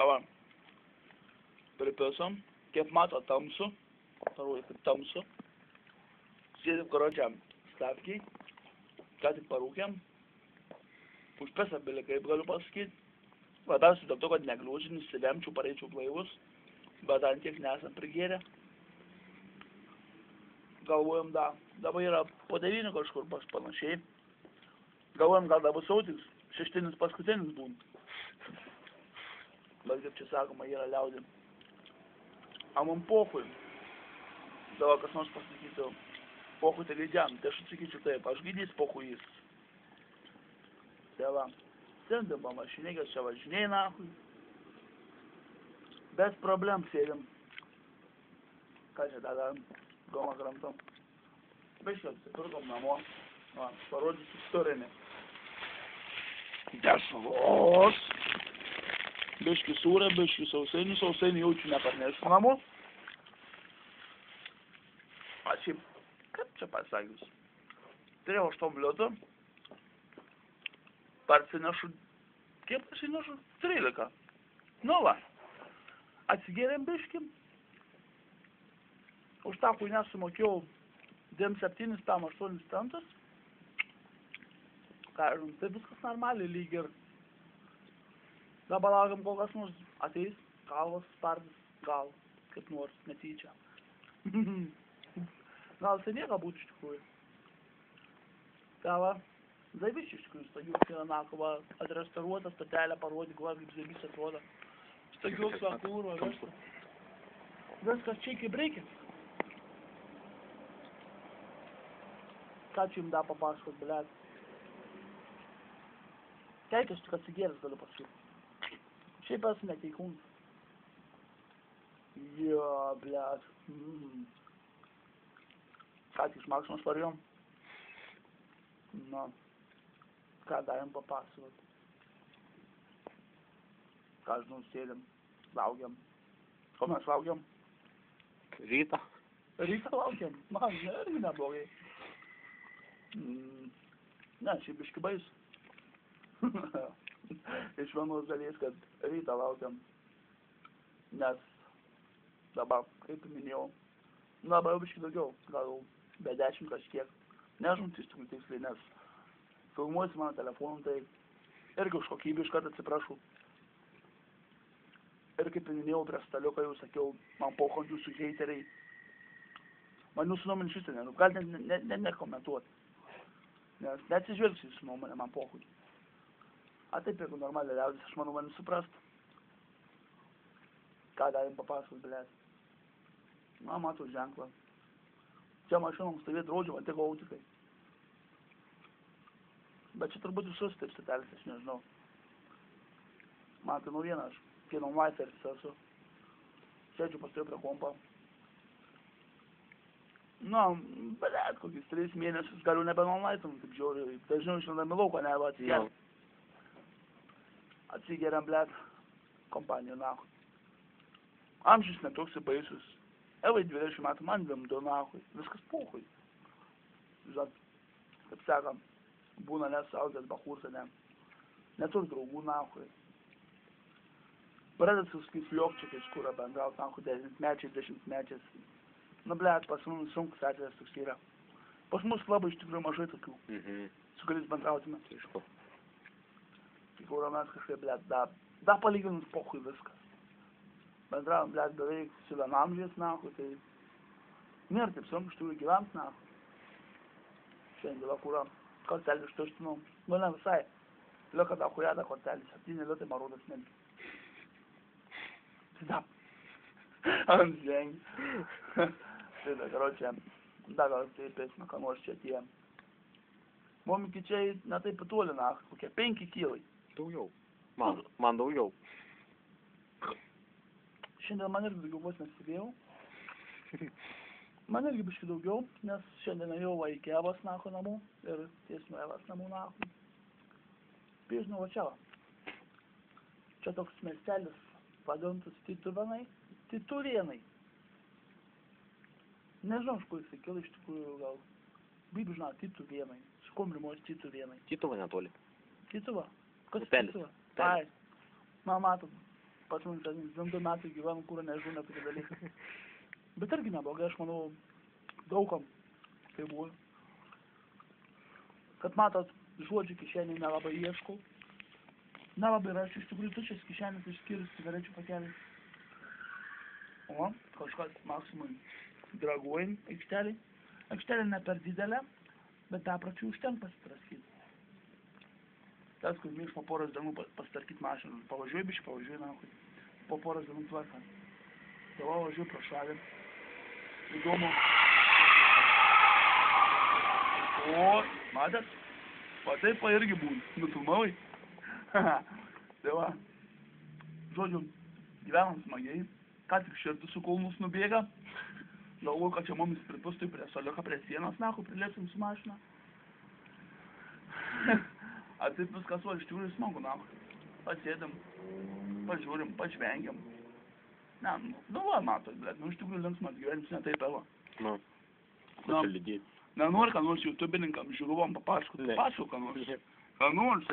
Tai va. Pripisom. Kaip mato, tamsu. Parodė, kaip tamsu. Sėdim karočiam stavkiai. Ką tik parūkėm. Užpesa bilį, kaip galiu pasakyti. Labiausiai dėl to, kad negliūdžiu, nusivemčiau, pareičiau blaivus. Bet ant tiek nesam prigėrę. Galvojam, dabar yra po 9 kažkur panašiai. Galvojam, gal dabar sautis, šeštinis paskutinis būna. Bet kaip čia sakoma, yra liaudė. A man pochui. Dabar kas nors pasakytų, pochui tai gaidžiam. Tai aš atsakyčiau taip, aš gaidys pochui jis. Tai va, sėdim po mašinėkės, čia važinėjai nahui. Bez problem sėdim. Ką čia tada goma kramtom. Biškai apsipirkom namo. Va, parodysiu turinį. Dešros. Biškai sūrė, biškai sausainių. Sausainių jaučiu neparnešiu namo. A šiaip, kaip čia pasakius. Turėjau 8 bliutų. Parsinešu, kiek parsinešu? 13. Nu va. Atsigėrėm biškim. Už tą kuinę sumokėjau 27, tam 8 centus. Ką, tai viskas normaliai lyg ir. Dabar laukiam, kol kas nors ateis, kalvas, spardis, gal, kaip nors, netyčia. Gal seniai galbūt iš tikrųjų. Tai va, zaviš iš tikrųjų, stagiuks yra nakova, atrestauruota statelė, parodyk, va, kaip zavis atrodo. Stagiuks, va, kūro, viskas čia kaip reikia. Ką čia jums da papasakot, blėt? Keikias tik atsigėręs galiu pasakyti. Šiaip esu neteikūnas. Jo, blėt. Ką tik iš Maksimos varėjom? Nu, ką darėm papasakot? Ką žinau, sėdėm, laukiam. Ko mes laukiam? Rytą. Rytą laukiam? Man, irgi neblogai. Ne, šiaip biški baisu. Iš vienos dalies, kad rytą laukiam. Nes dabar, kaip minėjau, dabar jau biški daugiau, gal be 10 kažkiek. Nežinau, tiksliai, nes filmuosi mano telefonu, tai irgi už kokybę iškart atsiprašau. Ir kaip minėjau prie staliuką, jau sakiau, man pochant jūsų heiteriai. Man jūsų nuomonė šis ten, gal nekomentuoti. Nes neatsižvelgsiu jūsų nuomonę, man pochant. A taip, jeigu normaliai liaudis, aš manau, mane suprast. Ką galim papasakot, blėt. Na, matau ženklą. Čia mašinom stovėt draudžiu, man tik autikai. Bet čia turbūt visus taip statelis, aš nežinau. Man tai naujiena, aš pieno maisteris esu. Sėdžiu pastoju prie kompo. Nu, blėt, kokius 3 mėnesius galiu nebenonlaitum, taip žiūriu. Dažniau išlendami lauko, ne, va, atsigeriam. Atsigeriam, blėt, kompanijų nahui. Amžius netoks baisus. Evai 20 metų, man 22 nahui. Viskas pochui. Žinot, kaip sakam, būna nesaugęs bachūrsa, ne. Neturi draugų nahui. Pradėt su skais liokčiakais, kurą bendraut nahui 9-mečiais, 10-mečiais. Nu, blėt, pas mums sunkus atvejas toks yra. Pas mus labai iš tikrųjų mažai tokių, su kuriais bendrautume. Aišku. Tikrai mes kažkaip, blėt, da palyginus pochui viskas. Bendravom, blėt, beveik su vienamžiais, nahui, tai nėra taip sunku iš tikrųjų gyvent, nahui. Šiandien dėl kurą kortelį ištuštinau. Nu, ne visai. Lieka da kuriada kortelį, 7 litai marodas netgi. Tai da. Ant žengi. Tai da, karočią, da gal taip esmė, ką nors čia tie. Mum iki čia, ne taip patolį, nahui, kokie 5 kilai. Daugiau. Man daugiau. Šiandien man irgi daugiau vos nesivėjau. Man irgi biškai daugiau, nes šiandien jau va iki Evos nacho namų ir tiesinu Evos namų nacho. Piežinau va čia va. Čia toks miestelis vadintas Tituvėnai. Tituvėnai. Nežinau, iš kur jis kilo, iš tikrųjų gal. Bibi žinau, Tituvėnai. Iš kuom rimuojas Tituvėnai. Tituva netoli. Tituva? Kas Upelis. Tituva? Ai. Man matom. pats man ten 2 metai gyvenu, kur nežinau apie dalyką. Bet irgi neblogai, aš manau, daugam tai buvo. Kad matot, žodžių kišenį nelabai ieškau. Nelabai rašiu, iš tikrųjų tuščias kišenis išskyrus cigarečių pakelį. O, kažkas maksimum draguojam aikštelį. Aikštelė ne per didelė, bet bepračių užtenk pasitraskyti. Tas, kur mėgs po poros dienų pasitarkyti mašiną. Pavažiuoju biškį, pavažiuoju nahui. Po poros dienų tvarką. Tai va, važiuoju pro šalį. Įdomu. O, matėt? O taip va irgi būn. Nufilmavai. Tai va. Žodžiu, gyvenam smagiai. Ką tik širdis su kulnus nubėga. Galvoju, kad čia mumis pripustui prie soliuką, prie sienos, nahu, prilėpsim su mašina. A taip viskas, o iš tikrųjų smagu, nahu. Pasėdam, pažiūrim, pažvengiam. Ne, nu va, matot, bet, nu iš tikrųjų linksmas gyvenimas, ne taip, eva. Nu, pasilidėti. Nenori, ką nors YouTubininkam žiūrovam papasakot, ką nors. Ką nors.